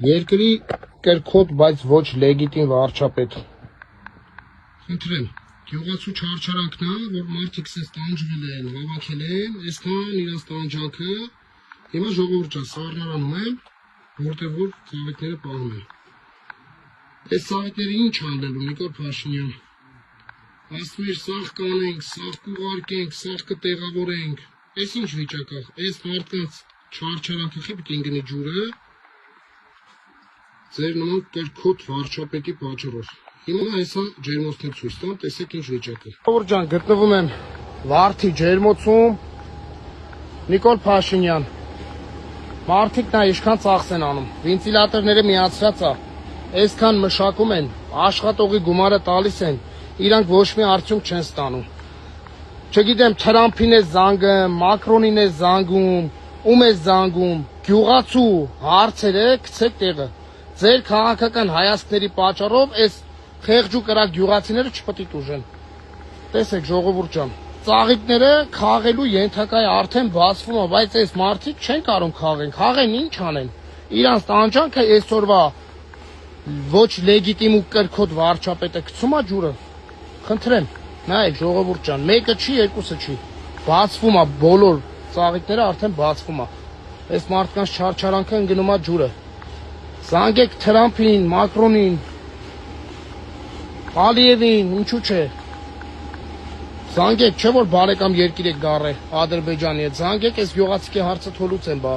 Երկրի կրքոտ, բայց ոչ լեգիտիմ վարչապետ։ Խնդրեմ, գյուղացու չարչարանքն է, որ մարդիկ սենց տանջվել են, հավաքել են, այսքան իրենց տանջանքը, հիմա ժողովուրդ ջան, սառնարանում եմ, որտեղ որ ծաղիկները պահում են։ Այս ծաղիկները ինչ անելու, Նիկոլ Փաշինյան։ Ասում էր, սաղ կանենք, սաղ կուղարկենք, սաղ կտեղավորենք։ Այս ինչ վիճակ է, այս մարդկանց չարչարանքը խիպ կինգնի ջուրը, ձեր նման կրքոտ վարչապետի պատճառով։ Հիմա այսա ջերմոցն ցույց տամ, տեսեք ինչ վիճակ է։ Ժողովուրդ ջան, գտնվում եմ Վարդի ջերմոցում, Նիկոլ Փաշինյան։ Մարդիկ նա ինչքան ծախս են անում, վենտիլատորները միացրած է, այսքան մշակում են, աշխատողի գումարը տալիս են, իրանք ոչ մի արդյունք չեն ստանում։ Չգիտեմ, Թրամփին է զանգում, Մակրոնին է զանգում, ում է զանգում, գյուղացու հարցերը գցեք տեղը։ Ձեր քաղաքական հայացքների պատճառով այս խեղճ ու կրակ գյուղացիները չպետք է տուժեն։ Տեսեք ժողովուրդ ջան, ծաղիկները խաղելու ենթակա է արդեն բացվում է, բայց այս մարդիկ չեն կարող խաղեն, խաղեն ինչ անեն։ Իրանց տանջանքը այսօրվա ոչ լեգիտիմ ու կրքոտ վարչապետը գցում է ջուրը։ Խնդրեմ, նայեք ժողովուրդ ջան, մեկը չի, երկուսը չի։ Բացվում է բոլոր ծաղիկները արդեն բացվում է։ Այս մարդկանց չարչարանքը ընկնում է ջուրը։ Զանգեք Թրամփին, Մակրոնին, Ալիևին, ինչու՞ չէ։ Զանգեք, չէ՞ որ բարեկամ երկիր եք գարե Ադրբեջանի հետ, զանգեք, այս գյուղացիքի հարցը թոլուց են բա։